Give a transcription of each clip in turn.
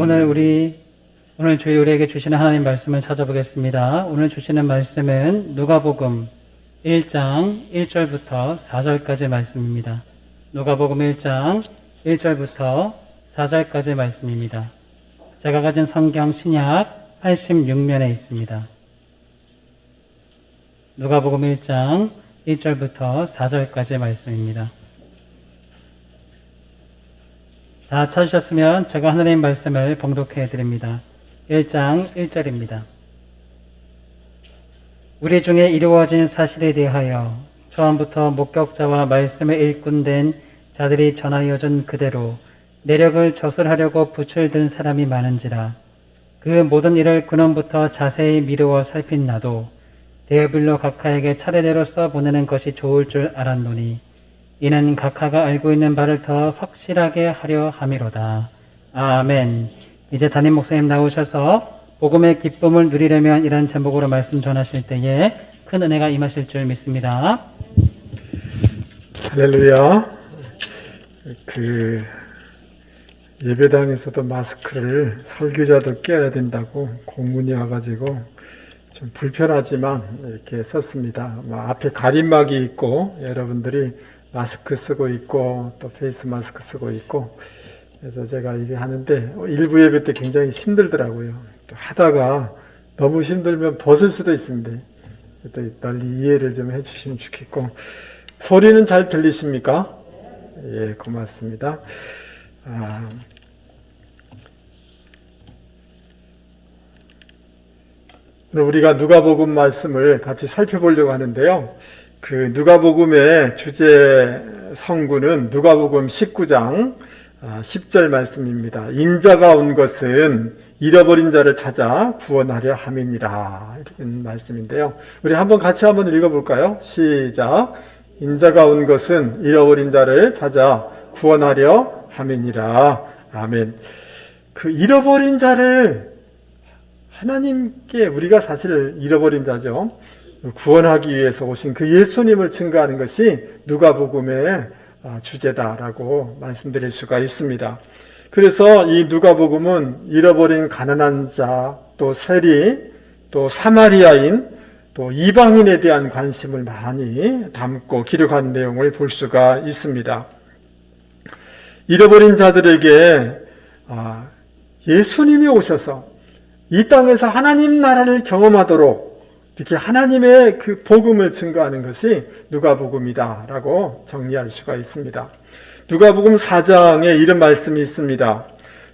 오늘 주일 우리에게 주시는 하나님 말씀을 찾아보겠습니다. 오늘 주시는 말씀은 누가복음 1장 1절부터 4절까지 말씀입니다. 누가복음 1장 1절부터 4절까지 말씀입니다. 제가 가진 성경 신약 86면에 있습니다. 누가복음 1장 1절부터 4절까지 말씀입니다. 다 찾으셨으면 제가 하나님 말씀을 봉독해 드립니다. 1장 1절입니다. 우리 중에 이루어진 사실에 대하여 초안부터 목격자와 말씀의 일꾼된 자들이 전하여 준 그대로 내력을 조술하려고 붓을 든 사람이 많은지라. 그 모든 일을 근원부터 자세히 미루어 살핀 나도 데어빌로 각하에게 차례대로 써보내는 것이 좋을 줄 알았노니 이는 각하가 알고 있는 바를 더 확실하게 하려 함이로다. 아멘. 이제 담임 목사님 나오셔서 복음의 기쁨을 누리려면 이런 제목으로 말씀 전하실 때에 큰 은혜가 임하실 줄 믿습니다. 할렐루야. 예배당에서도 마스크를 설교자도 껴야 된다고 공문이 와가지고 좀 불편하지만 이렇게 썼습니다. 앞에 가림막이 있고 여러분들이 마스크 쓰고 있고 또 페이스 마스크 쓰고 있고 그래서 제가 이게 하는데 일부 예배 때 굉장히 힘들더라고요. 또 하다가 너무 힘들면 벗을 수도 있습니다. 또 널리 이해를 좀 해주시면 좋겠고 소리는 잘 들리십니까? 예, 고맙습니다. 그럼 우리가 누가복음 말씀을 같이 살펴보려고 하는데요. 그 누가복음의 주제 성구는 누가복음 19장 10절 말씀입니다. 인자가 온 것은 잃어버린 자를 찾아 구원하려 함이니라. 이렇게 말씀인데요. 우리 같이 한번 읽어볼까요? 시작. 인자가 온 것은 잃어버린 자를 찾아 구원하려 함이니라. 아멘. 그 잃어버린 자를 하나님께 우리가 사실 잃어버린 자죠. 구원하기 위해서 오신 그 예수님을 증거하는 것이 누가복음의 주제다라고 말씀드릴 수가 있습니다. 그래서 이 누가복음은 잃어버린 가난한 자, 또 세리, 또 사마리아인, 또 이방인에 대한 관심을 많이 담고 기록한 내용을 볼 수가 있습니다. 잃어버린 자들에게 예수님이 오셔서 이 땅에서 하나님 나라를 경험하도록 이렇게 하나님의 그 복음을 증거하는 것이 누가복음이다라고 정리할 수가 있습니다. 누가복음 4장에 이런 말씀이 있습니다.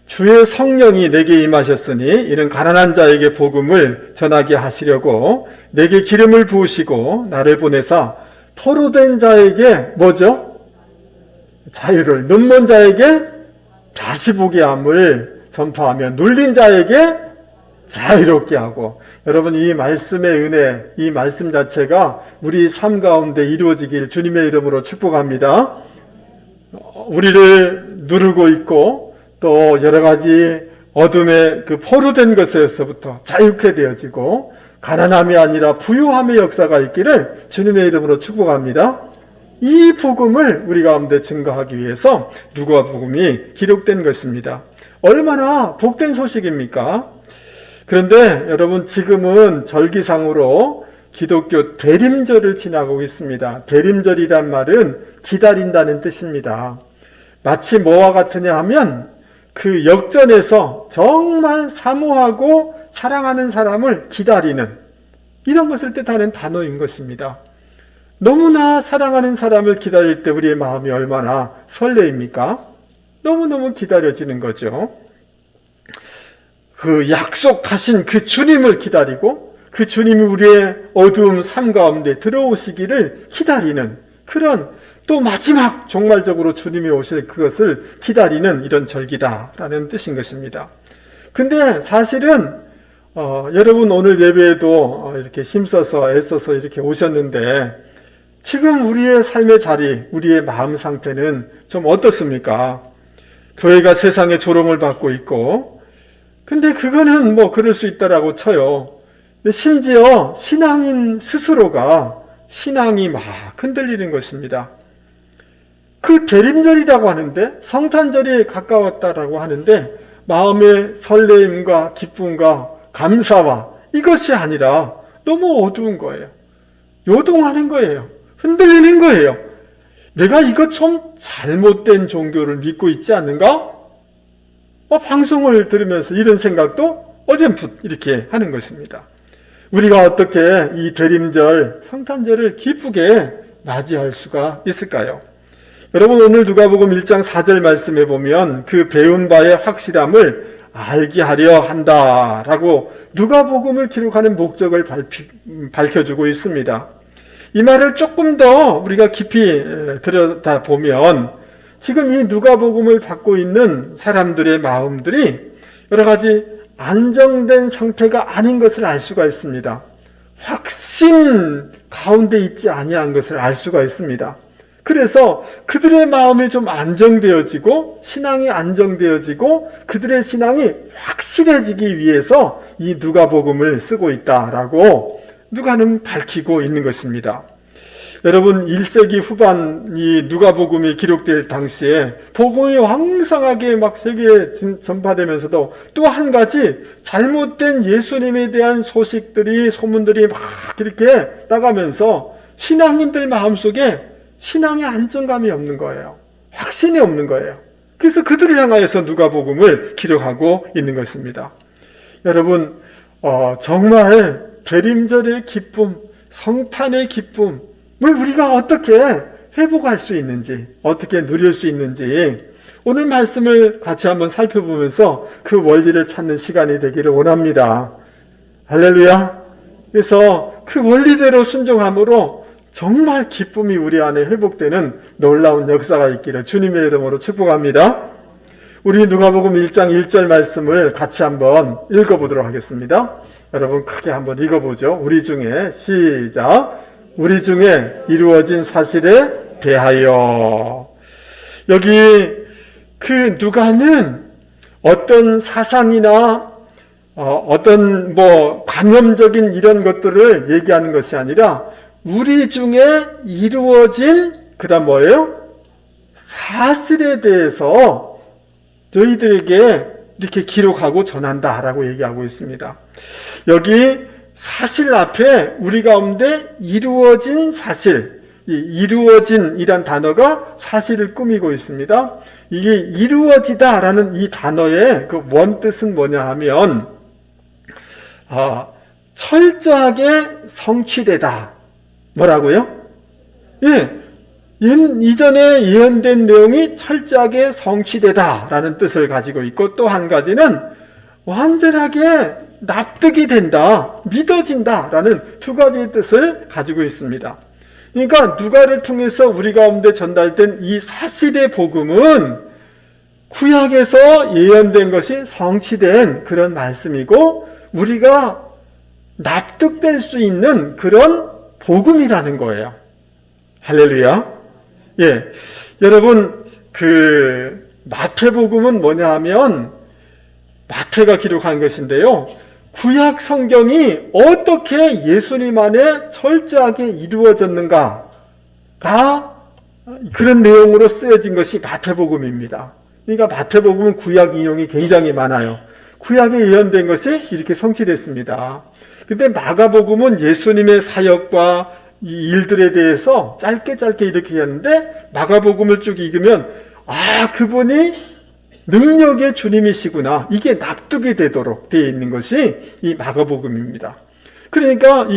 주의 성령이 내게 임하셨으니 이는 가난한 자에게 복음을 전하게 하시려고 내게 기름을 부으시고 나를 보내사 포로된 자에게 뭐죠? 자유를, 눈먼 자에게 다시 보게 함을 전파하며 눌린 자에게 자유롭게 하고, 여러분 이 말씀의 은혜, 이 말씀 자체가 우리 삶 가운데 이루어지길 주님의 이름으로 축복합니다. 우리를 누르고 있고 또 여러 가지 어둠의 그 포로된 것에서부터 자유케 되어지고 가난함이 아니라 부유함의 역사가 있기를 주님의 이름으로 축복합니다. 이 복음을 우리 가운데 증거하기 위해서 누가복음이 기록된 것입니다. 얼마나 복된 소식입니까? 그런데 여러분 지금은 절기상으로 기독교 대림절을 지나고 있습니다. 대림절이란 말은 기다린다는 뜻입니다. 마치 뭐와 같으냐 하면 그 역전에서 정말 사모하고 사랑하는 사람을 기다리는 이런 것을 뜻하는 단어인 것입니다. 너무나 사랑하는 사람을 기다릴 때 우리의 마음이 얼마나 설레입니까? 너무너무 기다려지는 거죠. 그 약속하신 그 주님을 기다리고 그 주님이 우리의 어두움 삶 가운데 들어오시기를 기다리는 그런 또 마지막 종말적으로 주님이 오실 그것을 기다리는 이런 절기다라는 뜻인 것입니다. 근데 사실은 여러분 오늘 예배에도 이렇게 힘써서 애써서 이렇게 오셨는데 지금 우리의 삶의 자리, 우리의 마음 상태는 좀 어떻습니까? 교회가 세상의 조롱을 받고 있고 근데 그거는 뭐 그럴 수 있다라고 쳐요. 근데 심지어 신앙인 스스로가 신앙이 막 흔들리는 것입니다. 그 대림절이라고 하는데 성탄절이 가까웠다라고 하는데 마음의 설레임과 기쁨과 감사와 이것이 아니라 너무 어두운 거예요. 요동하는 거예요. 흔들리는 거예요. 내가 이거 좀 잘못된 종교를 믿고 있지 않는가? 방송을 들으면서 이런 생각도 어렴풋 이렇게 하는 것입니다. 우리가 어떻게 이 대림절, 성탄절을 기쁘게 맞이할 수가 있을까요? 여러분, 오늘 누가복음 1장 4절 말씀에 보면 그 배운 바의 확실함을 알게 하려 한다라고 누가복음을 기록하는 목적을 밝혀주고 있습니다. 이 말을 조금 더 우리가 깊이 들여다보면 지금 이 누가복음을 받고 있는 사람들의 마음들이 여러 가지 안정된 상태가 아닌 것을 알 수가 있습니다. 확신 가운데 있지 아니한 것을 알 수가 있습니다. 그래서 그들의 마음이 좀 안정되어지고 신앙이 안정되어지고 그들의 신앙이 확실해지기 위해서 이 누가복음을 쓰고 있다라고 누가는 밝히고 있는 것입니다. 여러분, 1세기 후반 이 누가복음이 기록될 당시에 복음이 왕성하게 막 세계에 전파되면서도 또 한 가지 잘못된 예수님에 대한 소식들이 소문들이 막 이렇게 나가면서 신앙인들 마음속에 신앙의 안정감이 없는 거예요. 확신이 없는 거예요. 그래서 그들을 향하여서 누가복음을 기록하고 있는 것입니다. 여러분, 정말 대림절의 기쁨, 성탄의 기쁨을 우리가 어떻게 회복할 수 있는지, 어떻게 누릴 수 있는지 오늘 말씀을 같이 한번 살펴보면서 그 원리를 찾는 시간이 되기를 원합니다. 할렐루야. 그래서 그 원리대로 순종함으로 정말 기쁨이 우리 안에 회복되는 놀라운 역사가 있기를 주님의 이름으로 축복합니다. 우리 누가복음 1장 1절 말씀을 같이 한번 읽어보도록 하겠습니다. 여러분 크게 한번 읽어보죠. 우리 중에 시작. 우리 중에 이루어진 사실에 대하여. 여기 그 누가는 어떤 사상이나 어떤 관념적인 이런 것들을 얘기하는 것이 아니라 우리 중에 이루어진 그다음 뭐예요? 사실에 대해서 저희들에게 이렇게 기록하고 전한다라고 얘기하고 있습니다. 여기 사실 앞에 우리 가운데 이루어진 사실, 이 이루어진이란 단어가 사실을 꾸미고 있습니다. 이게 이루어지다라는 이 단어의 그 원뜻은 뭐냐 하면 철저하게 성취되다. 뭐라고요? 이전에 예언된 내용이 철저하게 성취되다라는 뜻을 가지고 있고 또 한 가지는 완전하게 납득이 된다, 믿어진다라는 두 가지의 뜻을 가지고 있습니다. 그러니까 누가를 통해서 우리 가운데 전달된 이 사실의 복음은 구약에서 예언된 것이 성취된 그런 말씀이고 우리가 납득될 수 있는 그런 복음이라는 거예요. 할렐루야. 여러분, 그 마태복음은 뭐냐 하면 마태가 기록한 것인데요. 구약 성경이 어떻게 예수님 안에 철저하게 이루어졌는가가 그런 내용으로 쓰여진 것이 마태복음입니다. 그러니까 마태복음은 구약 인용이 굉장히 많아요. 구약에 예언된 것이 이렇게 성취됐습니다. 근데 마가복음은 예수님의 사역과 이 일들에 대해서 짧게 이렇게 했는데 마가복음을 쭉 읽으면 그분이 능력의 주님이시구나. 이게 납득이 되도록 되어 있는 것이 이 마가복음입니다. 그러니까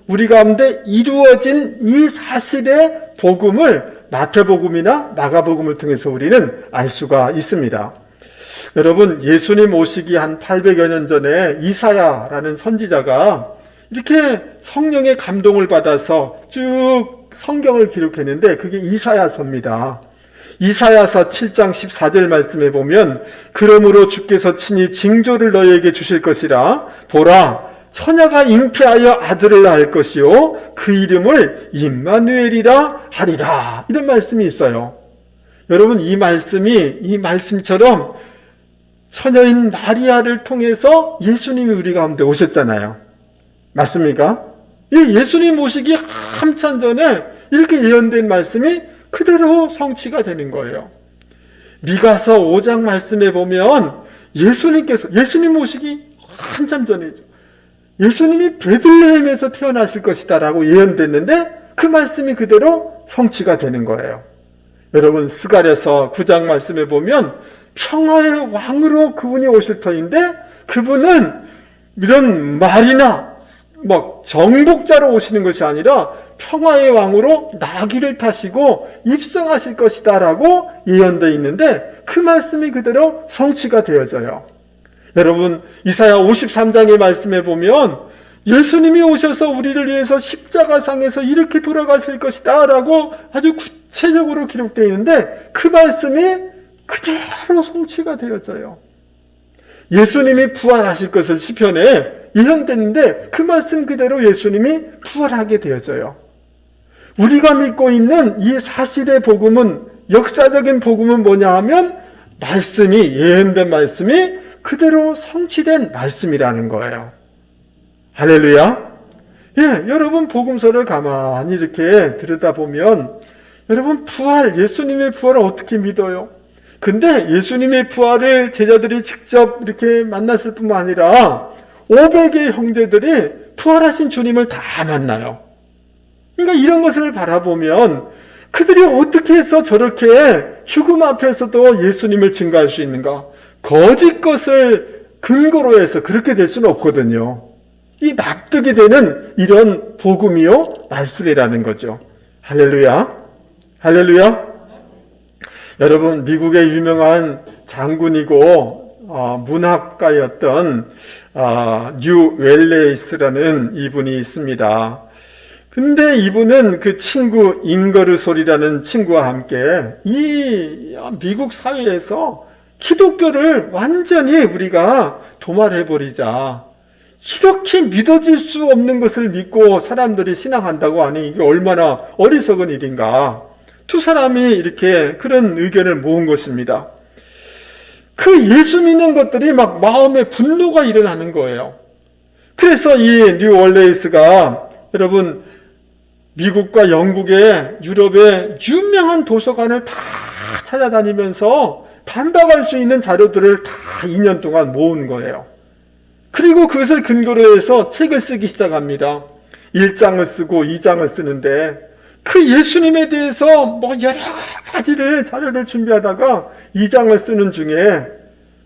우리 가운데 이루어진 이 사실의 복음을 마태복음이나 마가복음을 통해서 우리는 알 수가 있습니다. 여러분, 예수님 오시기 한 800여 년 전에 이사야라는 선지자가 이렇게 성령의 감동을 받아서 쭉 성경을 기록했는데 그게 이사야서입니다. 이사야서 7장 14절 말씀에 보면 그러므로 주께서 친히 징조를 너희에게 주실 것이라 보라 처녀가 잉태하여 아들을 낳을 것이요 그 이름을 임마누엘이라 하리라. 이런 말씀이 있어요. 여러분, 이 말씀처럼 처녀인 마리아를 통해서 예수님이 우리 가운데 오셨잖아요. 맞습니까? 예수님 오시기 한참 전에 이렇게 예언된 말씀이 그대로 성취가 되는 거예요. 미가서 5장 말씀에 보면 예수님 오시기 한참 전이죠. 예수님이 베들레헴에서 태어나실 것이다라고 예언됐는데 그 말씀이 그대로 성취가 되는 거예요. 여러분, 스가랴서 9장 말씀에 보면 평화의 왕으로 그분이 오실 터인데 그분은 이런 말이나 정복자로 오시는 것이 아니라 평화의 왕으로 나귀를 타시고 입성하실 것이다 라고 예언되어 있는데 그 말씀이 그대로 성취가 되어져요. 여러분, 이사야 53장의 말씀에 보면 예수님이 오셔서 우리를 위해서 십자가상에서 이렇게 돌아가실 것이다 라고 아주 구체적으로 기록되어 있는데 그 말씀이 그대로 성취가 되어져요. 예수님이 부활하실 것을 시편에 예언됐는데 그 말씀 그대로 예수님이 부활하게 되어져요. 우리가 믿고 있는 이 사실의 복음은, 역사적인 복음은 뭐냐 하면 예언된 말씀이 그대로 성취된 말씀이라는 거예요. 할렐루야. 여러분, 복음서를 가만히 이렇게 들여다보면 여러분, 예수님의 부활을 어떻게 믿어요? 근데 예수님의 부활을 제자들이 직접 이렇게 만났을 뿐만 아니라 500의 형제들이 부활하신 주님을 다 만나요. 그러니까 이런 것을 바라보면 그들이 어떻게 해서 저렇게 죽음 앞에서도 예수님을 증거할 수 있는가? 거짓 것을 근거로 해서 그렇게 될 수는 없거든요. 이 납득이 되는 이런 복음이요, 말씀이라는 거죠. 할렐루야. 할렐루야. 여러분, 미국의 유명한 장군이고 문학가였던 뉴 웰레이스라는 이분이 있습니다. 근데 이분은 그 친구 잉거르솔이라는 친구와 함께 이 미국 사회에서 기독교를 완전히 우리가 도말해버리자, 이렇게 믿어질 수 없는 것을 믿고 사람들이 신앙한다고 하니 이게 얼마나 어리석은 일인가. 두 사람이 이렇게 그런 의견을 모은 것입니다. 그 예수 믿는 것들이 막 마음에 분노가 일어나는 거예요. 그래서 이 뉴 월레이스가 여러분, 미국과 영국의 유럽의 유명한 도서관을 다 찾아다니면서 반박할 수 있는 자료들을 다 2년 동안 모은 거예요. 그리고 그것을 근거로 해서 책을 쓰기 시작합니다. 1장을 쓰고 2장을 쓰는데 그 예수님에 대해서 여러 가지를 자료를 준비하다가 2장을 쓰는 중에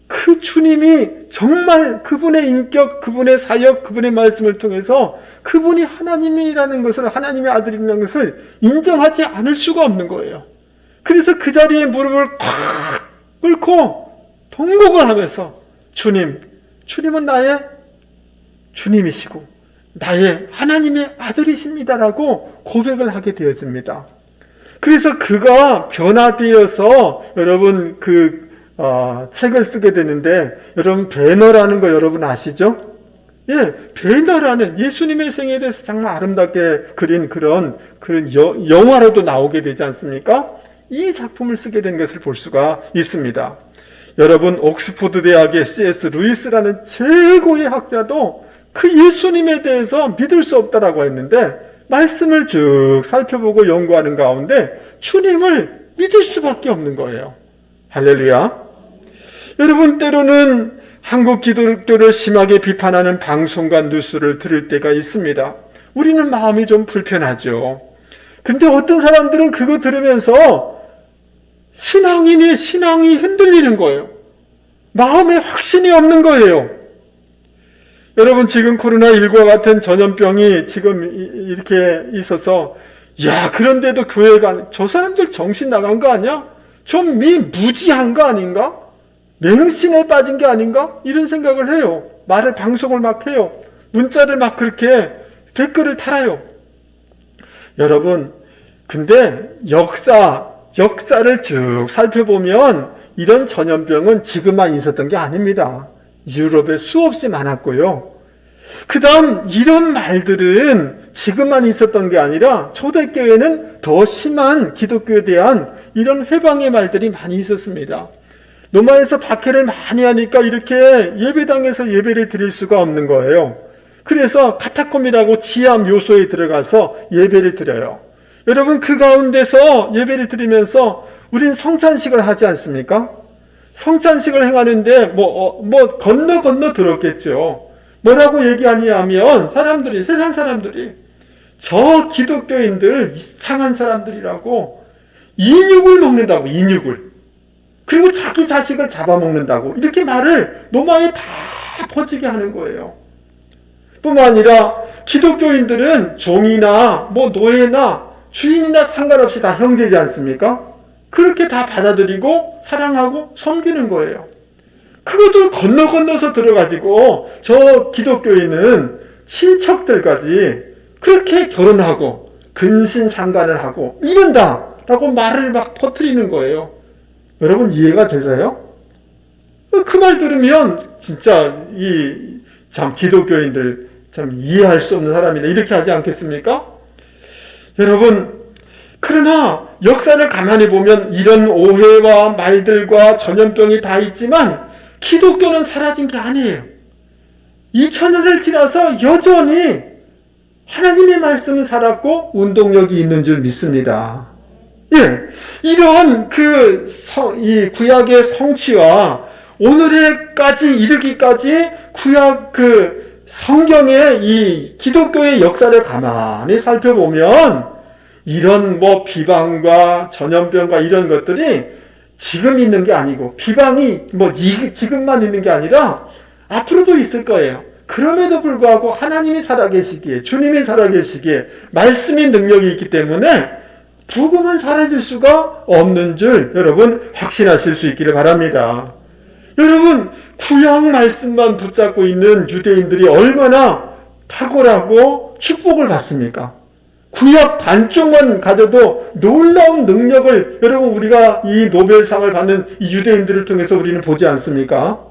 그 주님이 정말 그분의 인격, 그분의 사역, 그분의 말씀을 통해서 그분이 하나님이라는 것을, 하나님의 아들이라는 것을 인정하지 않을 수가 없는 거예요. 그래서 그 자리에 무릎을 꽉 꿇고 통곡을 하면서 주님은 나의 주님이시고 나의 하나님의 아들이십니다라고 고백을 하게 되어집니다. 그래서 그가 변화되어서 여러분 책을 쓰게 되는데, 여러분 배너라는 거 여러분 아시죠? 배너라는 예수님의 생에 대해서 정말 아름답게 그린 그런 영화로도 나오게 되지 않습니까? 이 작품을 쓰게 된 것을 볼 수가 있습니다. 여러분, 옥스포드 대학의 C.S. 루이스라는 최고의 학자도 그 예수님에 대해서 믿을 수 없다라고 했는데 말씀을 쭉 살펴보고 연구하는 가운데 주님을 믿을 수밖에 없는 거예요. 할렐루야. 여러분, 때로는 한국 기독교를 심하게 비판하는 방송과 뉴스를 들을 때가 있습니다. 우리는 마음이 좀 불편하죠. 근데 어떤 사람들은 그거 들으면서 신앙이 흔들리는 거예요. 마음에 확신이 없는 거예요. 여러분, 지금 코로나19와 같은 전염병이 지금 이렇게 있어서 그런데도 교회가 저 사람들 정신 나간 거 아니야? 좀 무지한 거 아닌가? 맹신에 빠진 게 아닌가? 이런 생각을 해요. 방송을 막 해요. 문자를 막 그렇게 댓글을 달아요. 여러분, 근데 역사를 쭉 살펴보면 이런 전염병은 지금만 있었던 게 아닙니다. 유럽에 수없이 많았고요. 그 다음 이런 말들은 지금만 있었던 게 아니라 초대교회는 더 심한 기독교에 대한 이런 회방의 말들이 많이 있었습니다. 로마에서 박해를 많이 하니까 이렇게 예배당에서 예배를 드릴 수가 없는 거예요. 그래서 카타콤이라고 지하 묘소에 들어가서 예배를 드려요. 여러분, 그 가운데서 예배를 드리면서 우린 성찬식을 하지 않습니까? 성찬식을 행하는데 건너 들었겠죠. 뭐라고 얘기하냐면 세상 사람들이 저 기독교인들 이상한 사람들이라고 인육을 먹는다고, 인육을. 그리고 자기 자식을 잡아먹는다고 이렇게 말을 노마에 다 퍼지게 하는 거예요. 뿐만 아니라 기독교인들은 종이나 노예나 주인이나 상관없이 다 형제지 않습니까? 그렇게 다 받아들이고 사랑하고 섬기는 거예요. 그것들 건너서 들어가지고 저 기독교인은 친척들까지 그렇게 결혼하고 근신상간을 하고 이런다라고 말을 막 퍼뜨리는 거예요. 여러분 이해가 되세요? 그 말 들으면 진짜 참 기독교인들 참 이해할 수 없는 사람이네 이렇게 하지 않겠습니까? 여러분, 그러나 역사를 가만히 보면 이런 오해와 말들과 전염병이 다 있지만 기독교는 사라진 게 아니에요. 2000년을 지나서 여전히 하나님의 말씀은 살았고 운동력이 있는 줄 믿습니다. 예, 이런 이 구약의 성취와 오늘에까지 이르기까지 구약 성경의 이 기독교의 역사를 가만히 살펴보면 이런 비방과 전염병과 이런 것들이 지금 있는 게 아니고 비방이 지금만 있는 게 아니라 앞으로도 있을 거예요. 그럼에도 불구하고 하나님이 살아계시기에 주님이 살아계시기에 말씀의 능력이 있기 때문에 복음은 사라질 수가 없는 줄 여러분 확신하실 수 있기를 바랍니다. 여러분 구약 말씀만 붙잡고 있는 유대인들이 얼마나 탁월하고 축복을 받습니까? 구약 반쪽만 가져도 놀라운 능력을 여러분 우리가 이 노벨상을 받는 이 유대인들을 통해서 우리는 보지 않습니까?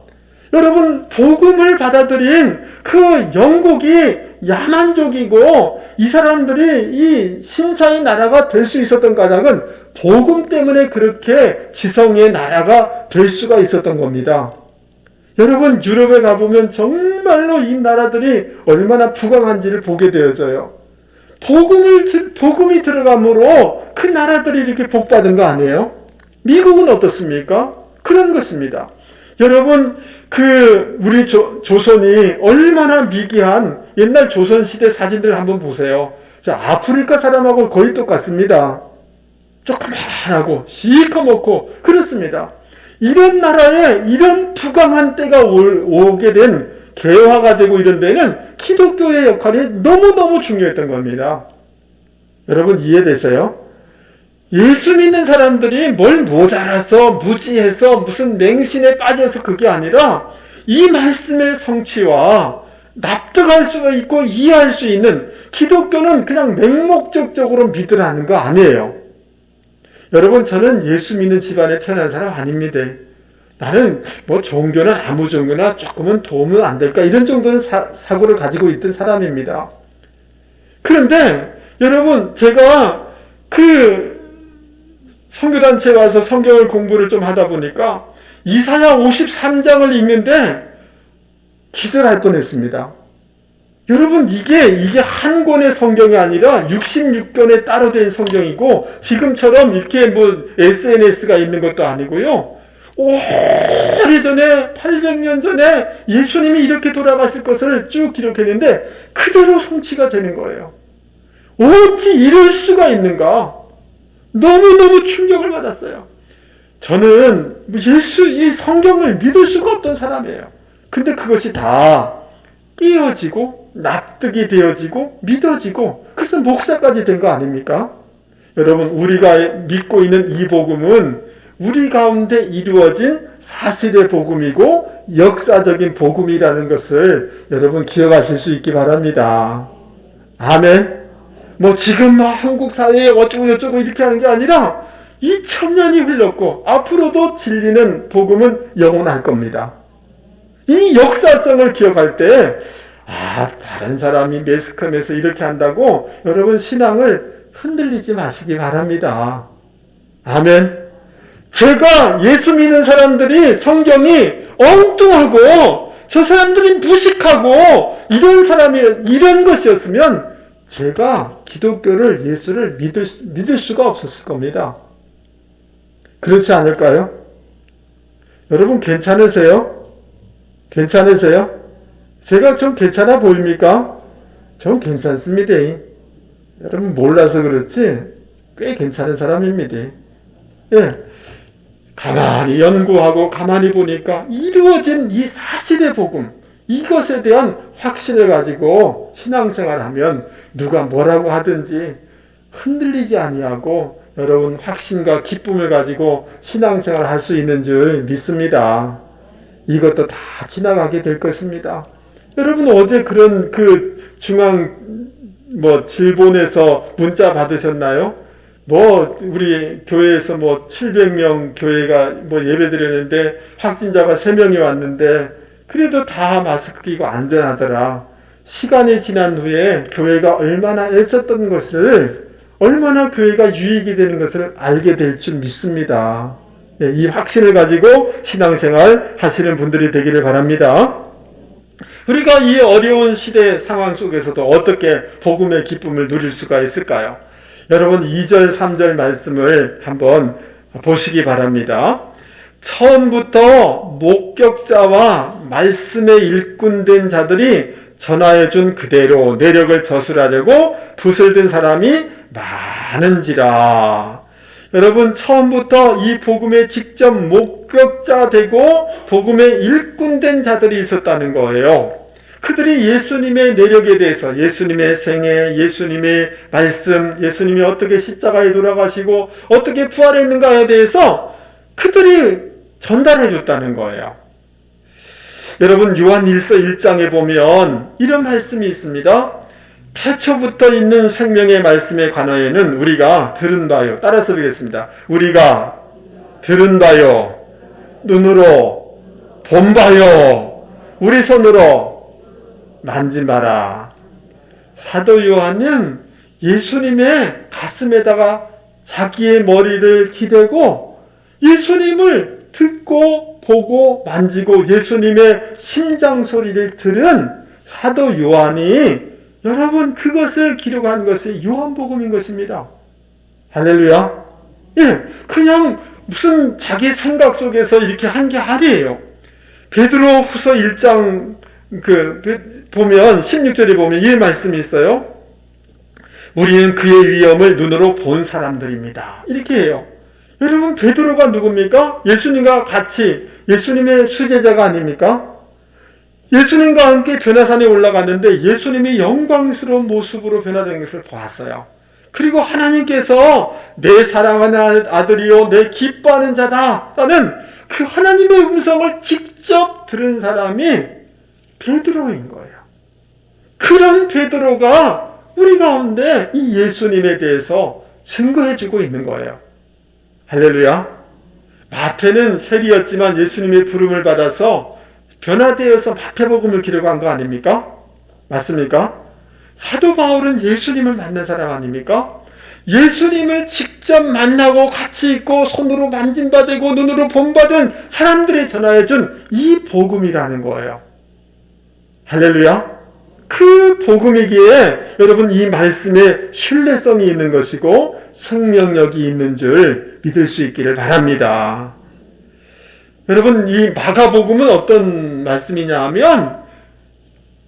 여러분 복음을 받아들인 그 영국이 야만족이고 이 사람들이 이 신사의 나라가 될 수 있었던 까닭은 복음 때문에 그렇게 지성의 나라가 될 수가 있었던 겁니다. 여러분 유럽에 가보면 정말로 이 나라들이 얼마나 부강한지를 보게 되어져요. 복음이 들어감으로 그 나라들이 이렇게 복받은 거 아니에요? 미국은 어떻습니까? 그런 것입니다. 여러분 우리 조선이 얼마나 미개한 옛날 조선시대 사진들 한번 보세요. 아프리카 사람하고 거의 똑같습니다. 조그만하고 시커멓고 그렇습니다. 이런 나라에 이런 부강한 때가 오게 된 개화가 되고 이런 데는 기독교의 역할이 너무너무 중요했던 겁니다. 여러분 이해되세요? 예수 믿는 사람들이 뭘 못 알아서 무지해서 무슨 맹신에 빠져서 그게 아니라 이 말씀의 성취와 납득할 수 있고 이해할 수 있는 기독교는 그냥 맹목적으로 믿으라는 거 아니에요. 여러분 저는 예수 믿는 집안에 태어난 사람 아닙니다. 나는 종교는 아무 종교나 조금은 도움은 안 될까 이런 정도는 사고를 가지고 있던 사람입니다. 그런데 여러분 제가 선교단체에 와서 성경을 공부를 좀 하다 보니까 이사야 53장을 읽는데 기절할 뻔했습니다. 여러분 이게 한 권의 성경이 아니라 66권에 따로 된 성경이고 지금처럼 이렇게 SNS가 있는 것도 아니고요. 오래전에 800년 전에 예수님이 이렇게 돌아가실 것을 쭉 기록했는데 그대로 성취가 되는 거예요. 어찌 이럴 수가 있는가? 너무너무 충격을 받았어요. 저는 이 성경을 믿을 수가 없던 사람이에요. 근데 그것이 다 깨어지고 납득이 되어지고 믿어지고 그래서 목사까지 된 거 아닙니까? 여러분 우리가 믿고 있는 이 복음은 우리 가운데 이루어진 사실의 복음이고 역사적인 복음이라는 것을 여러분 기억하실 수 있기 바랍니다. 아멘. 지금 한국 사회에 어쩌고 이렇게 하는 게 아니라 2000년이 흘렀고 앞으로도 진리는 복음은 영원할 겁니다. 이 역사성을 기억할 때 다른 사람이 매스컴에서 이렇게 한다고 여러분 신앙을 흔들리지 마시기 바랍니다. 아멘. 제가 예수 믿는 사람들이 성경이 엉뚱하고 저 사람들이 무식하고 이런 것이었으면 제가 기독교를 예수를 믿을 수가 없었을 겁니다. 그렇지 않을까요? 여러분 괜찮으세요? 괜찮으세요? 제가 좀 괜찮아 보입니까? 전 괜찮습니다. 여러분 몰라서 그렇지 꽤 괜찮은 사람입니다. 예, 가만히 연구하고 가만히 보니까 이루어진 이 사실의 복음, 이것에 대한 확신을 가지고 신앙생활하면 누가 뭐라고 하든지 흔들리지 아니하고 여러분 확신과 기쁨을 가지고 신앙생활 할 수 있는 줄 믿습니다. 이것도 다 지나가게 될 것입니다. 여러분 어제 그런 그 질본에서 문자 받으셨나요? 우리 교회에서 700명 교회가 예배 드렸는데 확진자가 3명이 왔는데 그래도 다 마스크 끼고 안전하더라. 시간이 지난 후에 교회가 얼마나 애썼던 것을, 얼마나 교회가 유익이 되는 것을 알게 될 줄 믿습니다. 이 확신을 가지고 신앙생활 하시는 분들이 되기를 바랍니다. 우리가 이 어려운 시대 상황 속에서도 어떻게 복음의 기쁨을 누릴 수가 있을까요? 여러분 2절 3절 말씀을 한번 보시기 바랍니다. 처음부터 목격자와 말씀에 일꾼된 자들이 전하여준 그대로 내력을 저술하려고 붓을 든 사람이 많은지라. 여러분 처음부터 이 복음에 직접 목격자 되고 복음에 일꾼된 자들이 있었다는 거예요. 그들이 예수님의 내력에 대해서, 예수님의 생애, 예수님의 말씀, 예수님이 어떻게 십자가에 돌아가시고 어떻게 부활했는가에 대해서 그들이 전달해 줬다는 거예요. 여러분 요한일서 1장에 보면 이런 말씀이 있습니다. 태초부터 있는 생명의 말씀에 관하여는 우리가 들은 바요. 따라서 보겠습니다. 우리가 들은 바요, 눈으로 본 바요, 우리 손으로 만진 바라. 사도 요한은 예수님의 가슴에다가 자기의 머리를 기대고 예수님을 듣고 보고 만지고 예수님의 심장 소리를 들은 사도 요한이 여러분 그것을 기록한 것이 요한복음인 것입니다. 할렐루야. 예, 그냥 무슨 자기 생각 속에서 이렇게 한 게 아니에요. 베드로 후서 1장 보면 16절에 보면 이 말씀이 있어요. 우리는 그의 위엄을 눈으로 본 사람들입니다. 이렇게 해요. 여러분 베드로가 누굽니까? 예수님과 같이 예수님의 수제자가 아닙니까? 예수님과 함께 변화산에 올라갔는데 예수님이 영광스러운 모습으로 변화된 것을 보았어요. 그리고 하나님께서 내 사랑하는 아들이요 내 기뻐하는 자다 라는 그 하나님의 음성을 직접 들은 사람이 베드로인 거예요. 그런 베드로가 우리 가운데 이 예수님에 대해서 증거해주고 있는 거예요. 할렐루야. 마태는 세리였지만 예수님의 부름을 받아서 변화되어서 마태복음을 기록한 거 아닙니까? 맞습니까? 사도 바울은 예수님을 만난 사람 아닙니까? 예수님을 직접 만나고 같이 있고 손으로 만진바되고 눈으로 본받은 사람들이 전하여준 이 복음이라는 거예요. 할렐루야. 그 복음이기에 여러분 이 말씀에 신뢰성이 있는 것이고 생명력이 있는 줄 믿을 수 있기를 바랍니다. 여러분 이 마가복음은 어떤 말씀이냐 하면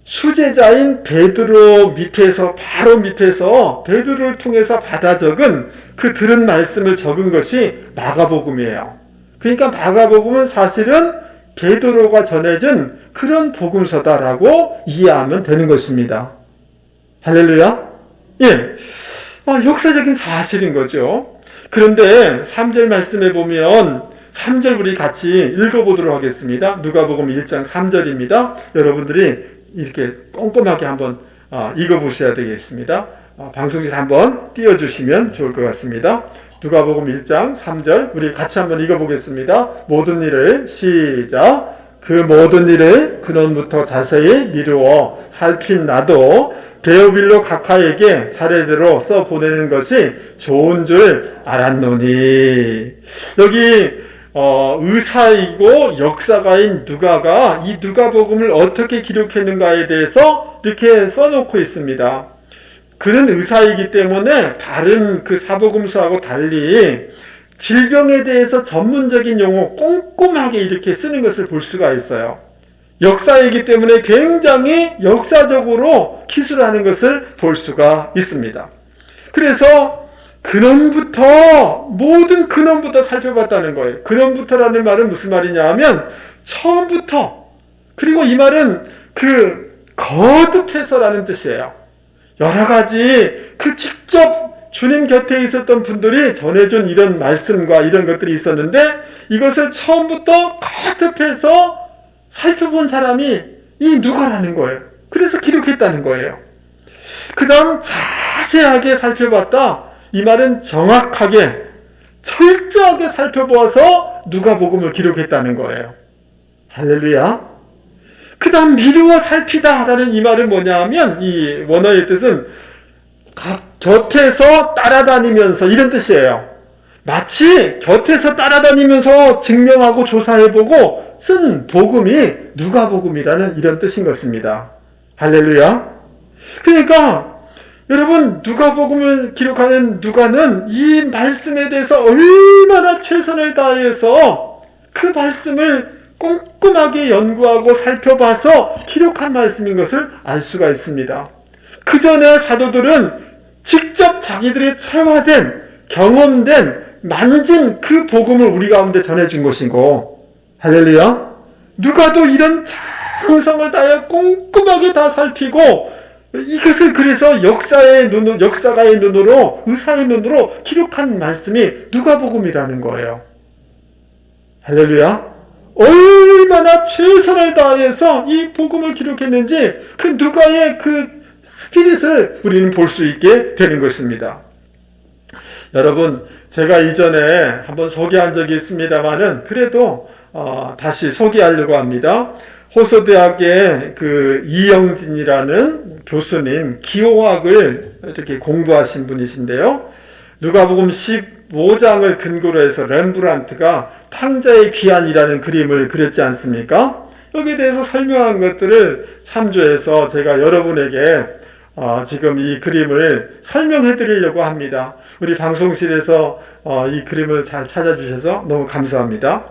수제자인 베드로 밑에서 바로 밑에서 베드로를 통해서 받아 적은 그 들은 말씀을 적은 것이 마가복음이에요. 그러니까 마가복음은 사실은 베드로가 전해준 그런 복음서다라고 이해하면 되는 것입니다. 할렐루야. 예, 역사적인 사실인 거죠. 그런데 3절 말씀에 보면 3절 우리 같이 읽어보도록 하겠습니다. 누가복음 1장 3절입니다. 여러분들이 이렇게 꼼꼼하게 한번 읽어보셔야 되겠습니다. 방송실 한번 띄워주시면 좋을 것 같습니다. 누가복음 1장 3절 우리 같이 한번 읽어보겠습니다. 모든 일을 시작. 그 모든 일을 근원부터 자세히 미루어 살핀 나도 데오빌로 각하에게 차례대로 써보내는 것이 좋은 줄 알았노니. 여기 의사이고 역사가인 누가가 이 누가복음을 어떻게 기록했는가에 대해서 이렇게 써놓고 있습니다. 그는 의사이기 때문에 다른 그 사복음서하고 달리 질병에 대해서 전문적인 용어 꼼꼼하게 이렇게 쓰는 것을 볼 수가 있어요. 역사이기 때문에 굉장히 역사적으로 기술하는 것을 볼 수가 있습니다. 그래서 모든 근원부터 살펴봤다는 거예요. 근원부터라는 말은 무슨 말이냐 하면 처음부터, 그리고 이 말은 거듭해서라는 뜻이에요. 여러 가지 직접 주님 곁에 있었던 분들이 전해준 이런 말씀과 이런 것들이 있었는데 이것을 처음부터 거듭해서 살펴본 사람이 이 누가라는 거예요. 그래서 기록했다는 거예요. 그 다음 자세하게 살펴봤다. 이 말은 정확하게 철저하게 살펴보아서 누가복음을 기록했다는 거예요. 할렐루야. 그 다음 미루어 살피다 라는 이 말은 뭐냐 하면 이 원어의 뜻은 곁에서 따라다니면서 이런 뜻이에요. 마치 곁에서 따라다니면서 증명하고 조사해보고 쓴 복음이 누가복음이라는 이런 뜻인 것입니다. 할렐루야. 그러니까 여러분, 누가복음을 기록하는 누가는 이 말씀에 대해서 얼마나 최선을 다해서 그 말씀을 꼼꼼하게 연구하고 살펴봐서 기록한 말씀인 것을 알 수가 있습니다. 그 전에 사도들은 직접 자기들의 체화된, 경험된, 만진 그 복음을 우리 가운데 전해준 것이고, 할렐루야. 누가도 이런 정성을 다해 꼼꼼하게 다 살피고 이것을 그래서 역사가의 눈으로, 의사의 눈으로 기록한 말씀이 누가복음이라는 거예요. 할렐루야. 얼마나 최선을 다해서 이 복음을 기록했는지 그 누가의 그 스피릿을 우리는 볼 수 있게 되는 것입니다. 여러분, 제가 이전에 한번 소개한 적이 있습니다만은 그래도 다시 소개하려고 합니다. 호서대학의 이영진이라는 교수님, 기호학을 이렇게 공부하신 분이신데요. 누가복음 15장을 근거로 해서 렘브란트가 탕자의 귀환이라는 그림을 그렸지 않습니까? 여기에 대해서 설명한 것들을 참조해서 제가 여러분에게 지금 이 그림을 설명해 드리려고 합니다. 우리 방송실에서 이 그림을 잘 찾아주셔서 너무 감사합니다.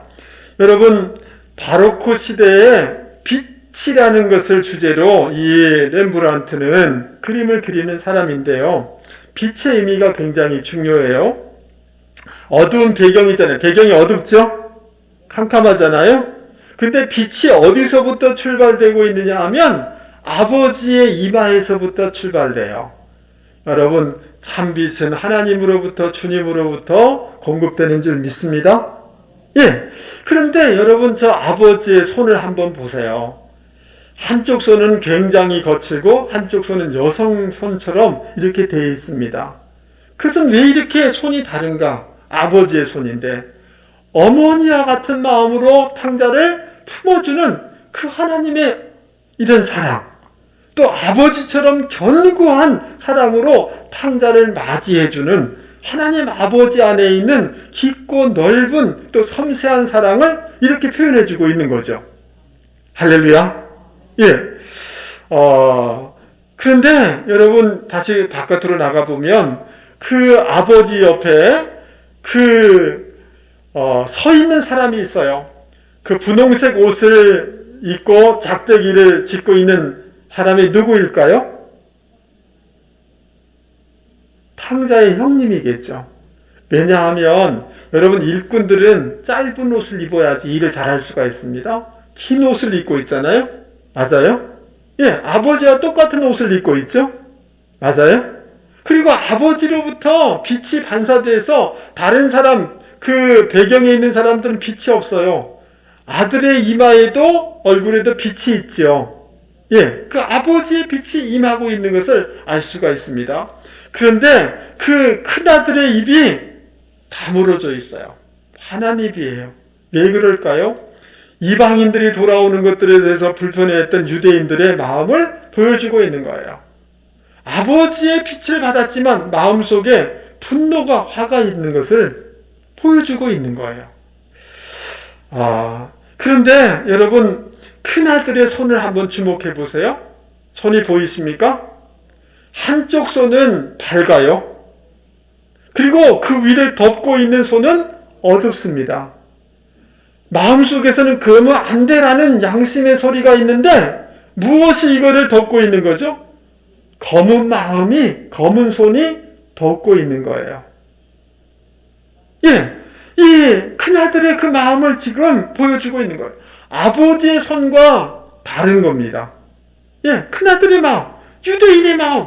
여러분, 바로크 시대에 빛이라는 것을 주제로 이 렘브란트는 그림을 그리는 사람인데요. 빛의 의미가 굉장히 중요해요. 어두운 배경이잖아요. 배경이 어둡죠? 캄캄하잖아요. 근데 빛이 어디서부터 출발되고 있느냐 하면 아버지의 이마에서부터 출발돼요. 여러분, 참빛은 하나님으로부터, 주님으로부터 공급되는 줄 믿습니다. 예. 그런데 여러분, 저 아버지의 손을 한번 보세요. 한쪽 손은 굉장히 거칠고 한쪽 손은 여성 손처럼 이렇게 되어 있습니다. 그것은 왜 이렇게 손이 다른가? 아버지의 손인데 어머니와 같은 마음으로 탕자를 품어주는 그 하나님의 이런 사랑, 또 아버지처럼 견고한 사랑으로 탕자를 맞이해주는 하나님 아버지 안에 있는 깊고 넓은 또 섬세한 사랑을 이렇게 표현해주고 있는 거죠. 할렐루야. 예. 그런데 여러분, 다시 바깥으로 나가보면 그 아버지 옆에 서 있는 사람이 있어요. 그 분홍색 옷을 입고 작대기를 짚고 있는 사람이 누구일까요? 탕자의 형님이겠죠. 왜냐하면 여러분, 일꾼들은 짧은 옷을 입어야지 일을 잘할 수가 있습니다. 긴 옷을 입고 있잖아요. 맞아요? 예, 아버지와 똑같은 옷을 입고 있죠. 맞아요? 그리고 아버지로부터 빛이 반사돼서 다른 사람, 그 배경에 있는 사람들은 빛이 없어요. 아들의 이마에도 얼굴에도 빛이 있죠. 예, 그 아버지의 빛이 임하고 있는 것을 알 수가 있습니다. 그런데 그 큰아들의 입이 다물어져 있어요. 환한 입이에요. 왜 그럴까요? 이방인들이 돌아오는 것들에 대해서 불편해했던 유대인들의 마음을 보여주고 있는 거예요. 아버지의 빛을 받았지만 마음속에 분노가, 화가 있는 것을 보여주고 있는 거예요. 그런데 여러분, 큰아들의 손을 한번 주목해 보세요. 손이 보이십니까? 한쪽 손은 밝아요. 그리고 그 위를 덮고 있는 손은 어둡습니다. 마음속에서는 그러면 안 되라는 양심의 소리가 있는데 무엇이 이거를 덮고 있는 거죠? 검은 마음이, 검은 손이 덮고 있는 거예요. 예, 이 큰아들의 그 마음을 지금 보여주고 있는 거예요. 아버지의 손과 다른 겁니다. 예, 큰아들의 마음, 유대인의 마음,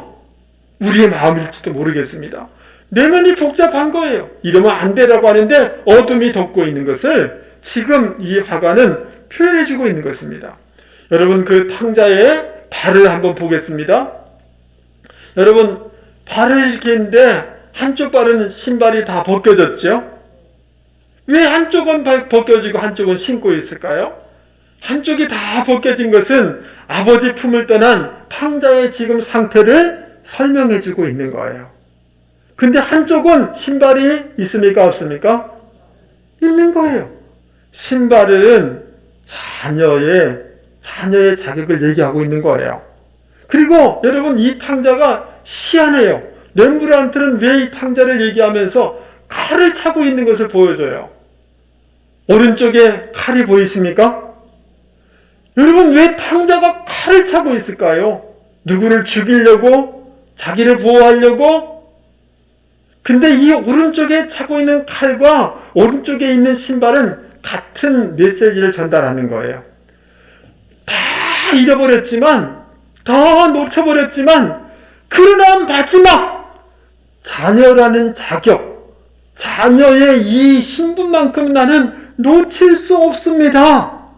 우리의 마음일지도 모르겠습니다. 내면이 복잡한 거예요. 이러면 안 되라고 하는데 어둠이 덮고 있는 것을 지금 이 화가는 표현해주고 있는 것입니다. 여러분, 그 탕자의 발을 한번 보겠습니다. 여러분, 발을 이렇게 했는데 한쪽 발은 신발이 다 벗겨졌죠? 왜 한쪽은 벗겨지고 한쪽은 신고 있을까요? 한쪽이 다 벗겨진 것은 아버지 품을 떠난 탕자의 지금 상태를 설명해주고 있는 거예요. 근데 한쪽은 신발이 있습니까? 없습니까? 있는 거예요. 신발은 자녀의 자격을 얘기하고 있는 거예요. 그리고 여러분, 이 탕자가 희한해요. 렘브란트는 왜 이 탕자를 얘기하면서 칼을 차고 있는 것을 보여줘요. 오른쪽에 칼이 보이십니까? 여러분, 왜 탕자가 칼을 차고 있을까요? 누구를 죽이려고? 자기를 보호하려고? 근데 이 오른쪽에 차고 있는 칼과 오른쪽에 있는 신발은 같은 메시지를 전달하는 거예요. 다 잃어버렸지만, 다 놓쳐버렸지만, 그러나 마지막 자녀라는 자격, 자녀의 이 신분만큼 나는 놓칠 수 없습니다.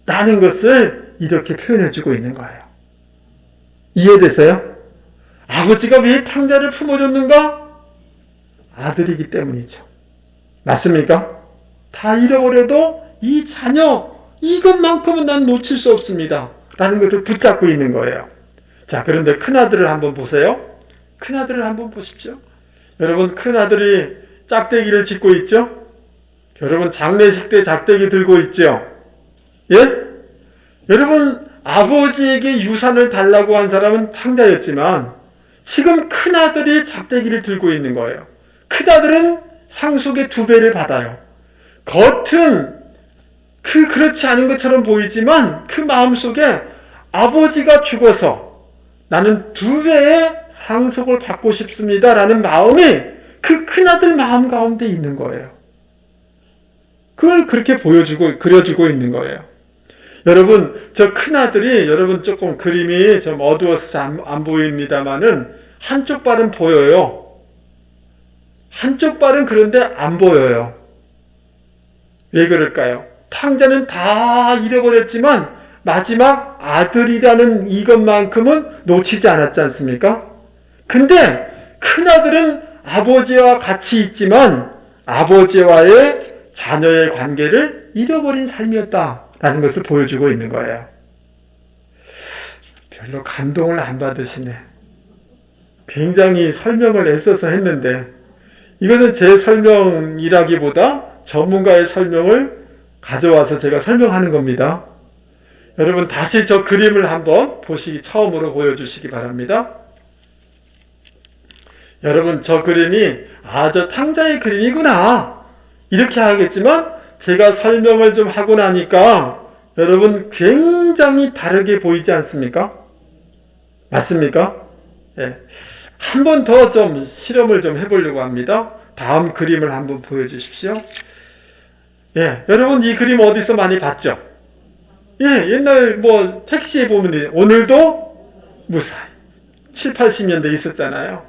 라는 것을 이렇게 표현해주고 있는 거예요. 이해되세요? 아버지가 왜 탕자를 품어줬는가? 아들이기 때문이죠. 맞습니까? 다 잃어버려도 이 자녀, 이것만큼은 난 놓칠 수 없습니다. 라는 것을 붙잡고 있는 거예요. 자, 그런데 큰아들을 한번 보세요. 큰아들을 한번 보십시오. 여러분, 큰아들이 짝대기를 짚고 있죠? 여러분, 장례식 때 짝대기 들고 있죠? 예? 여러분, 아버지에게 유산을 달라고 한 사람은 탕자였지만 지금 큰아들이 짝대기를 들고 있는 거예요. 큰아들은 상속의 2배를 받아요. 겉은 그렇지 않은 것처럼 보이지만 그 마음속에 아버지가 죽어서 나는 2배의 상속을 받고 싶습니다 라는 마음이 그 큰아들 마음 가운데 있는 거예요. 그걸 그렇게 그려주고 있는 거예요. 여러분, 저 큰아들이, 여러분 조금 그림이 좀 어두워서 안 보입니다만은 한쪽 발은 보여요. 한쪽 발은 그런데 안 보여요. 왜 그럴까요? 탕자는 다 잃어버렸지만 마지막 아들이라는 이것만큼은 놓치지 않았지 않습니까? 근데 큰아들은 아버지와 같이 있지만 아버지와의 자녀의 관계를 잃어버린 삶이었다라는 것을 보여주고 있는 거예요. 별로 감동을 안 받으시네. 굉장히 설명을 애써서 했는데 이것은 제 설명이라기보다 전문가의 설명을 가져와서 제가 설명하는 겁니다. 여러분, 다시 저 그림을 한번 처음으로 보여주시기 바랍니다. 여러분, 저 그림이 저 탕자의 그림이구나 이렇게 하겠지만 제가 설명을 좀 하고 나니까 여러분 굉장히 다르게 보이지 않습니까? 맞습니까? 예. 한 번 더 좀 실험을 좀 해보려고 합니다. 다음 그림을 한번 보여주십시오. 예, 여러분 이 그림 어디서 많이 봤죠? 예, 옛날 택시에 보면 오늘도 무사히 7, 80년대 있었잖아요.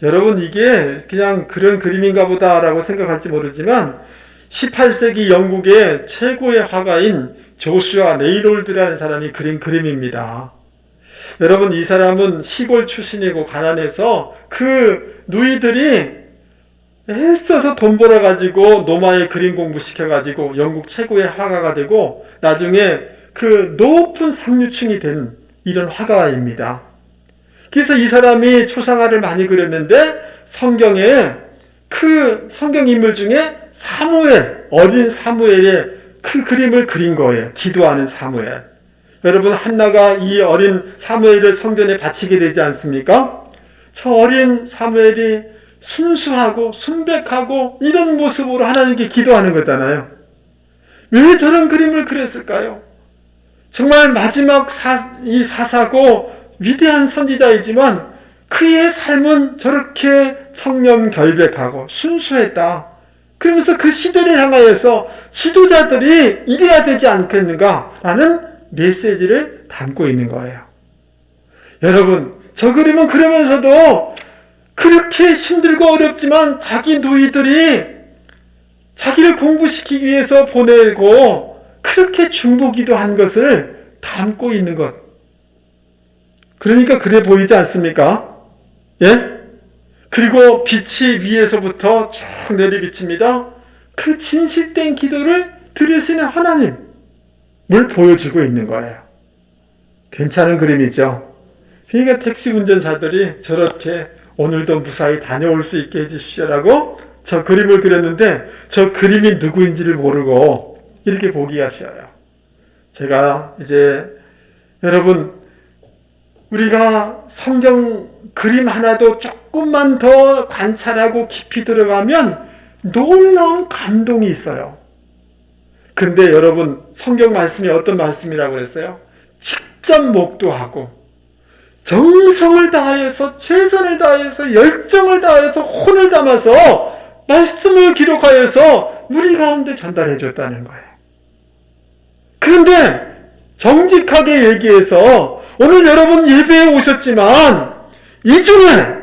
여러분 이게 그냥 그런 그림인가 보다라고 생각할지 모르지만 18세기 영국의 최고의 화가인 조슈아 레이놀드라는 사람이 그린 그림입니다. 여러분, 이 사람은 시골 출신이고 가난해서 그 누이들이 애써서 돈 벌어가지고 노마에 그림 공부시켜가지고 영국 최고의 화가가 되고 나중에 그 높은 상류층이 된 이런 화가입니다. 그래서 이 사람이 초상화를 많이 그렸는데 성경에 그 성경 인물 중에 사무엘, 어린 사무엘의 그 그림을 그린 거예요. 기도하는 사무엘. 여러분, 한나가 이 어린 사무엘을 성전에 바치게 되지 않습니까? 저 어린 사무엘이 순수하고 순백하고 이런 모습으로 하나님께 기도하는 거잖아요. 왜 저런 그림을 그렸을까요? 정말 마지막 이 사사고 위대한 선지자이지만 그의 삶은 저렇게 청렴결백하고 순수했다. 그러면서 그 시대를 향하여서 지도자들이 이래야 되지 않겠는가라는 메시지를 담고 있는 거예요. 여러분, 저 그림은 그러면서도 그렇게 힘들고 어렵지만 자기 누이들이 자기를 공부시키기 위해서 보내고 그렇게 중보기도 한 것을 담고 있는 것. 그러니까 그래 보이지 않습니까? 예? 그리고 빛이 위에서부터 쭉 내리비칩니다. 그 진실된 기도를 들으시는 하나님을 보여주고 있는 거예요. 괜찮은 그림이죠? 그러니까 택시 운전사들이 저렇게 오늘도 무사히 다녀올 수 있게 해주시오라고 저 그림을 그렸는데 저 그림이 누구인지를 모르고 이렇게 보기가 쉬워요. 제가 이제 여러분 우리가 성경 그림 하나도 조금만 더 관찰하고 깊이 들어가면 놀라운 감동이 있어요. 근데 여러분 성경 말씀이 어떤 말씀이라고 했어요? 직접 목도하고 정성을 다해서 최선을 다해서 열정을 다해서 혼을 담아서 말씀을 기록하여서 우리 가운데 전달해 줬다는 거예요. 그런데 정직하게 얘기해서 오늘 여러분 예배에 오셨지만 이 중에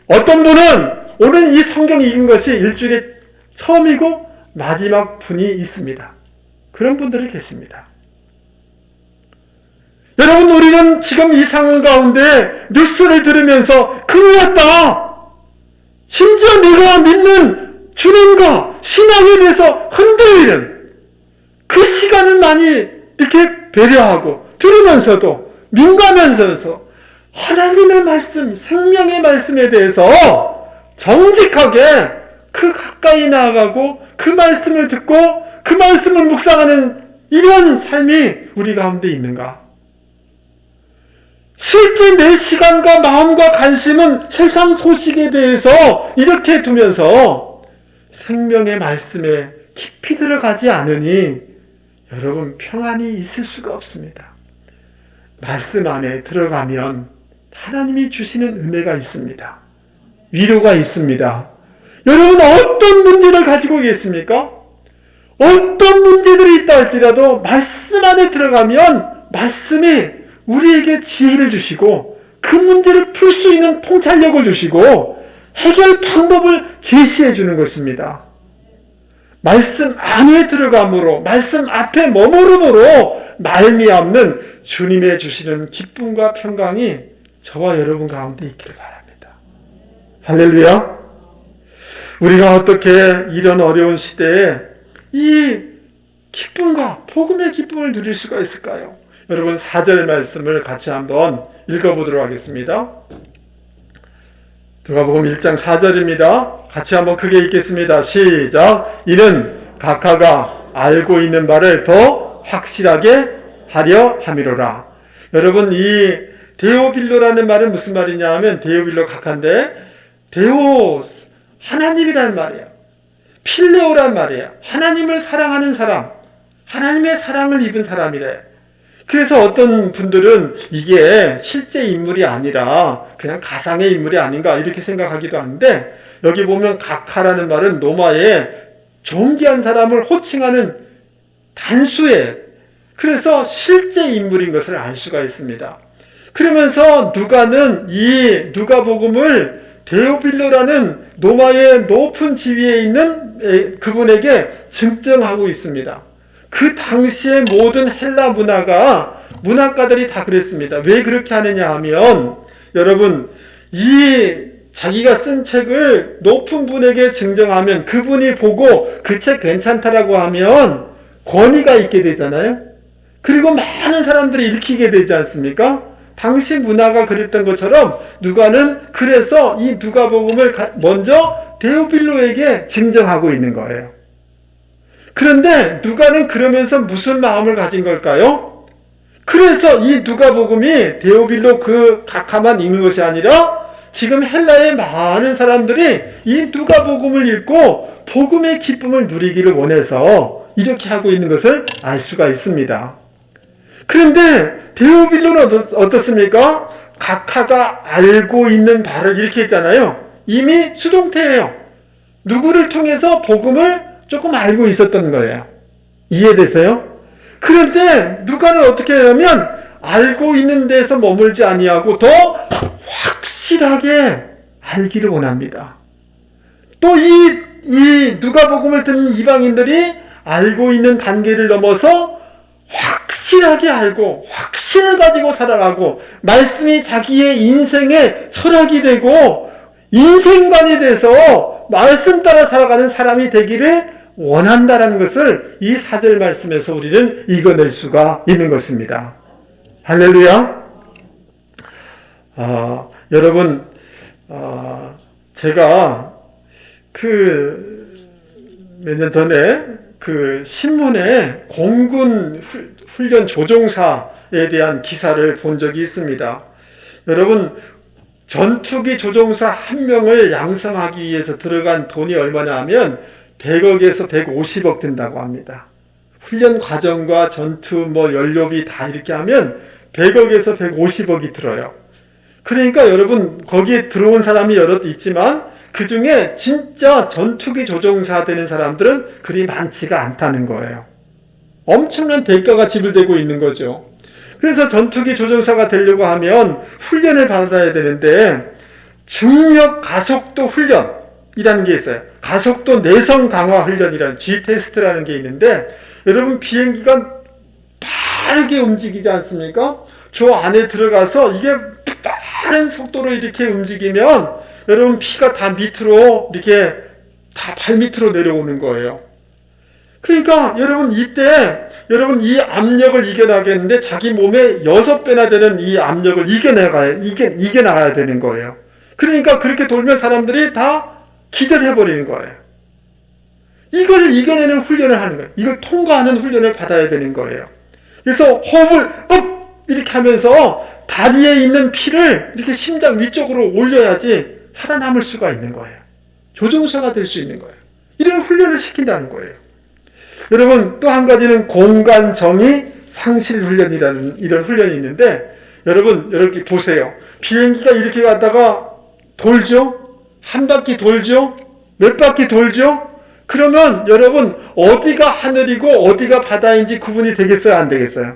어떤 분은 오늘 이 성경 읽은 것이 일주일에 처음이고 마지막 분이 있습니다. 그런 분들이 계십니다. 여러분 우리는 지금 이 상황 가운데 뉴스를 들으면서 큰일 났다. 심지어 내가 믿는 주님과 신앙에 대해서 흔들리는 그 시간을 많이 이렇게 배려하고 들으면서도 민감하면서 하나님의 말씀, 생명의 말씀에 대해서 정직하게 그 가까이 나아가고 그 말씀을 듣고 그 말씀을 묵상하는 이런 삶이 우리 가운데 있는가? 실제 내 시간과 마음과 관심은 세상 소식에 대해서 이렇게 두면서 생명의 말씀에 깊이 들어가지 않으니 여러분 평안이 있을 수가 없습니다. 말씀 안에 들어가면 하나님이 주시는 은혜가 있습니다. 위로가 있습니다. 여러분 어떤 문제를 가지고 계십니까? 어떤 문제들이 있다 할지라도 말씀 안에 들어가면 말씀이 우리에게 지혜를 주시고 그 문제를 풀 수 있는 통찰력을 주시고 해결 방법을 제시해 주는 것입니다. 말씀 안에 들어감으로 말씀 앞에 머무름으로 말미암는 주님의 주시는 기쁨과 평강이 저와 여러분 가운데 있기를 바랍니다. 할렐루야. 우리가 어떻게 이런 어려운 시대에 이 기쁨과 복음의 기쁨을 누릴 수가 있을까요? 여러분 4절 말씀을 같이 한번 읽어보도록 하겠습니다. 누가복음 1장 4절입니다. 같이 한번 크게 읽겠습니다. 시작. 이는 각하가 알고 있는 바를 더 확실하게 하려 함이로라. 여러분 이 데오빌로라는 말은 무슨 말이냐 하면 데오빌로 각하인데 데오 하나님이란 말이에요. 필레오란 말이에요. 하나님을 사랑하는 사람, 하나님의 사랑을 입은 사람이래. 그래서 어떤 분들은 이게 실제 인물이 아니라 그냥 가상의 인물이 아닌가 이렇게 생각하기도 하는데 여기 보면 각하라는 말은 로마의 존귀한 사람을 호칭하는 단수예요. 그래서 실제 인물인 것을 알 수가 있습니다. 그러면서 누가는 이 누가복음을 데오빌로라는 로마의 높은 지위에 있는 그분에게 증정하고 있습니다. 그 당시의 모든 헬라 문학가들이 다 그랬습니다. 왜 그렇게 하느냐 하면 여러분 이 자기가 쓴 책을 높은 분에게 증정하면 그분이 보고 그 책 괜찮다라고 하면 권위가 있게 되잖아요. 그리고 많은 사람들이 읽히게 되지 않습니까? 당시 문화가 그랬던 것처럼 누가는 그래서 이 누가복음을 먼저 데오빌로에게 증정하고 있는 거예요. 그런데 누가는 그러면서 무슨 마음을 가진 걸까요? 그래서 이 누가복음이 데오빌로 그 각하만 읽는 것이 아니라 지금 헬라의 많은 사람들이 이 누가복음을 읽고 복음의 기쁨을 누리기를 원해서 이렇게 하고 있는 것을 알 수가 있습니다. 그런데 데오빌로는 어떻습니까? 각하가 알고 있는 바를 이렇게 했잖아요. 이미 수동태예요. 누구를 통해서 복음을 조금 알고 있었던 거예요. 이해되세요? 그런데 누가는 어떻게 하냐면 알고 있는 데서 머물지 아니하고 더 확실하게 알기를 원합니다. 또 이 누가복음을 듣는 이방인들이 알고 있는 단계를 넘어서 확실하게 알고 확신을 가지고 살아가고 말씀이 자기의 인생의 철학이 되고 인생관이 돼서 말씀 따라 살아가는 사람이 되기를 원한다라는 것을 이 4절 말씀에서 우리는 읽어낼 수가 있는 것입니다. 할렐루야. 여러분, 제가 몇 년 전에 신문에 공군 훈련 조종사에 대한 기사를 본 적이 있습니다. 여러분, 전투기 조종사 한 명을 양성하기 위해서 들어간 돈이 얼마냐 하면 100억에서 150억 든다고 합니다. 훈련 과정과 전투 연료비 다 이렇게 하면 100억에서 150억이 들어요. 그러니까 여러분, 거기에 들어온 사람이 여럿 있지만 그 중에 진짜 전투기 조종사 되는 사람들은 그리 많지가 않다는 거예요. 엄청난 대가가 지불되고 있는 거죠. 그래서 전투기 조종사가 되려고 하면 훈련을 받아야 되는데 중력 가속도 훈련이라는 게 있어요. 가속도 내성 강화 훈련이라는 G-테스트라는 게 있는데 여러분, 비행기가 빠르게 움직이지 않습니까? 저 안에 들어가서 이게 빠른 속도로 이렇게 움직이면 여러분, 피가 다 밑으로 이렇게 다 발 밑으로 내려오는 거예요. 그러니까 여러분, 이때 여러분 이 압력을 이겨나가겠는데 자기 몸에 6배나 되는 이 압력을 이겨나가야 되는 거예요. 그러니까 그렇게 돌면 사람들이 다 기절해버리는 거예요. 이걸 이겨내는 훈련을 하는 거예요. 이걸 통과하는 훈련을 받아야 되는 거예요. 그래서 호흡을 이렇게 하면서 다리에 있는 피를 이렇게 심장 위쪽으로 올려야지 살아남을 수가 있는 거예요. 조종사가 될 수 있는 거예요. 이런 훈련을 시킨다는 거예요. 여러분, 또 한 가지는 공간 정의 상실 훈련이라는 이런 훈련이 있는데 여러분, 이렇게 보세요. 비행기가 이렇게 가다가 돌죠? 한 바퀴 돌죠? 몇 바퀴 돌죠? 그러면 여러분, 어디가 하늘이고 어디가 바다인지 구분이 되겠어요? 안 되겠어요?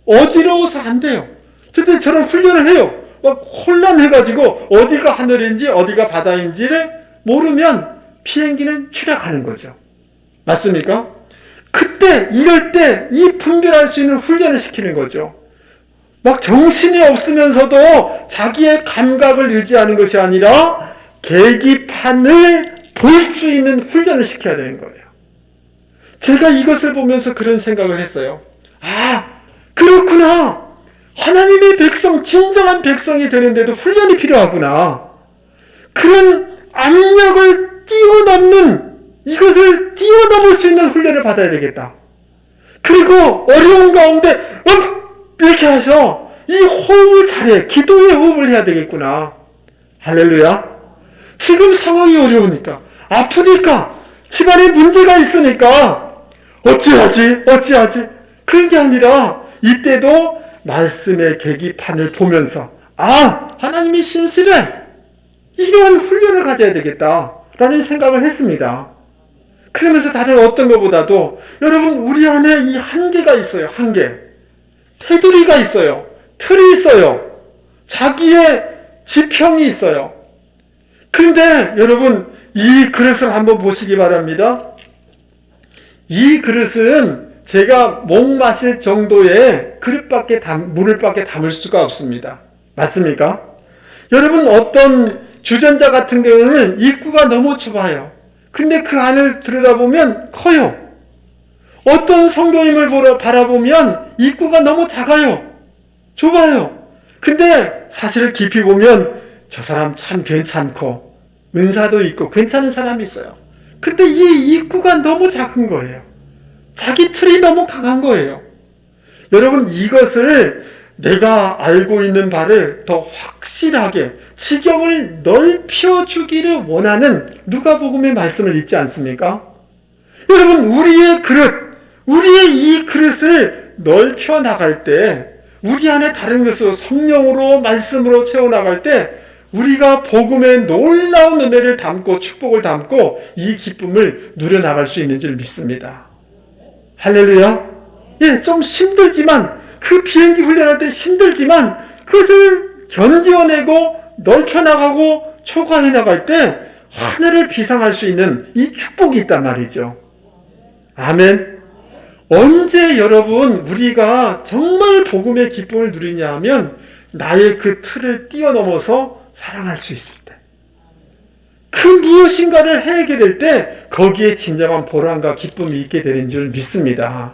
어지러워서 안 돼요. 근데 저런 훈련을 해요. 막 혼란해가지고 어디가 하늘인지 어디가 바다인지를 모르면 비행기는 추락하는 거죠. 맞습니까? 이럴 때 이 분별할 수 있는 훈련을 시키는 거죠. 막 정신이 없으면서도 자기의 감각을 의지하는 것이 아니라 계기판을 볼 수 있는 훈련을 시켜야 되는 거예요. 제가 이것을 보면서 그런 생각을 했어요. 그렇구나. 하나님의 백성, 진정한 백성이 되는데도 훈련이 필요하구나. 그런 압력을 뛰어넘는, 이것을 뛰어넘을 수 있는 훈련을 받아야 되겠다. 그리고 어려운 가운데 이렇게 해서 이 호흡을 잘해, 기도의 호흡을 해야 되겠구나. 할렐루야. 지금 상황이 어려우니까, 아프니까, 집안에 문제가 있으니까 어찌하지 그런 게 아니라 이때도 말씀의 계기판을 보면서 하나님이 신실해, 이런 훈련을 가져야 되겠다라는 생각을 했습니다. 그러면서 다른 어떤 것보다도 여러분, 우리 안에 이 한계가 있어요. 한계. 테두리가 있어요. 틀이 있어요. 자기의 지평이 있어요. 그런데 여러분, 이 그릇을 한번 보시기 바랍니다. 이 그릇은 제가 목 마실 정도의 물을 밖에 담을 수가 없습니다. 맞습니까? 여러분, 어떤 주전자 같은 경우는 입구가 너무 좁아요. 근데 그 안을 들여다보면 커요. 어떤 성도님을 바라보면 입구가 너무 작아요. 좁아요. 근데 사실 깊이 보면 저 사람 참 괜찮고 은사도 있고 괜찮은 사람이 있어요. 근데 이 입구가 너무 작은 거예요. 자기 틀이 너무 강한 거예요. 여러분, 이것을 내가 알고 있는 바를 더 확실하게 지경을 넓혀주기를 원하는 누가복음의 말씀을 읽지 않습니까? 여러분, 우리의 이 그릇을 넓혀 나갈 때, 우리 안에 다른 것으로 성령으로 말씀으로 채워나갈 때 우리가 복음의 놀라운 은혜를 담고 축복을 담고 이 기쁨을 누려나갈 수 있는 줄 믿습니다. 할렐루야. 예, 좀 힘들지만, 그 비행기 훈련할 때 힘들지만 그것을 견뎌내고 넓혀나가고 초과해 나갈 때 하늘을 비상할 수 있는 이 축복이 있단 말이죠. 아멘. 언제 여러분 우리가 정말 복음의 기쁨을 누리냐 하면 나의 그 틀을 뛰어넘어서 사랑할 수 있을 때, 그 무엇인가를 해야게 될 때 거기에 진정한 보람과 기쁨이 있게 되는 줄 믿습니다.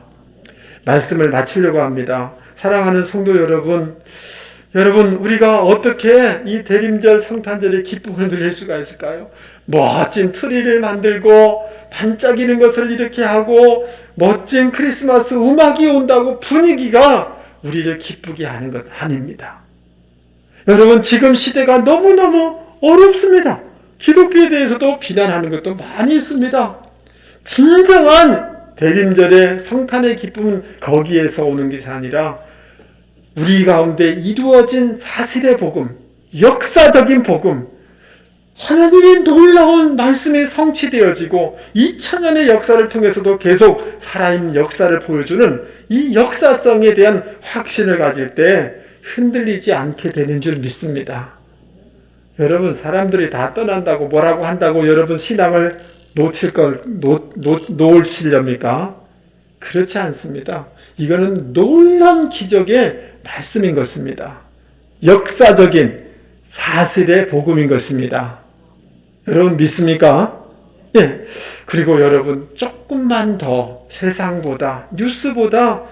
말씀을 마치려고 합니다. 사랑하는 성도 여러분, 우리가 어떻게 이 대림절 성탄절의 기쁨을 누릴 수가 있을까요? 멋진 트리를 만들고 반짝이는 것을 이렇게 하고 멋진 크리스마스 음악이 온다고 분위기가 우리를 기쁘게 하는 것 아닙니다. 여러분, 지금 시대가 너무너무 어렵습니다. 기독교에 대해서도 비난하는 것도 많이 있습니다. 진정한 대림절의 성탄의 기쁨은 거기에서 오는 것이 아니라 우리 가운데 이루어진 사실의 복음, 역사적인 복음, 하나님의 놀라운 말씀이 성취되어지고 2000년의 역사를 통해서도 계속 살아있는 역사를 보여주는 이 역사성에 대한 확신을 가질 때 흔들리지 않게 되는 줄 믿습니다. 여러분, 사람들이 다 떠난다고 뭐라고 한다고 여러분 신앙을 놓으시렵니까? 그렇지 않습니다. 이거는 놀라운 기적의 말씀인 것입니다. 역사적인 사실의 복음인 것입니다. 여러분 믿습니까? 예. 그리고 여러분, 조금만 더 세상보다, 뉴스보다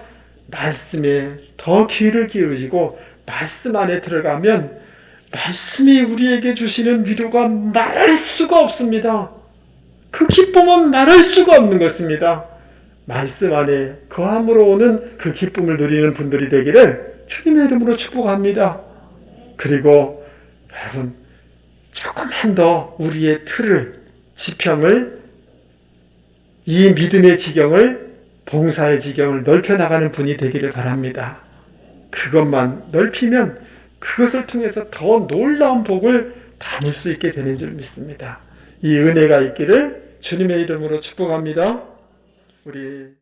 말씀에 더 귀를 기울이고 말씀 안에 들어가면 말씀이 우리에게 주시는 위로가 말할 수가 없습니다. 그 기쁨은 말할 수가 없는 것입니다. 말씀 안에 거함으로 오는 그 기쁨을 누리는 분들이 되기를 주님의 이름으로 축복합니다. 그리고 여러분, 조금만 더 우리의 틀을, 지평을, 이 믿음의 지경을, 봉사의 지경을 넓혀나가는 분이 되기를 바랍니다. 그것만 넓히면 그것을 통해서 더 놀라운 복을 담을 수 있게 되는 줄 믿습니다. 이 은혜가 있기를 주님의 이름으로 축복합니다. 우리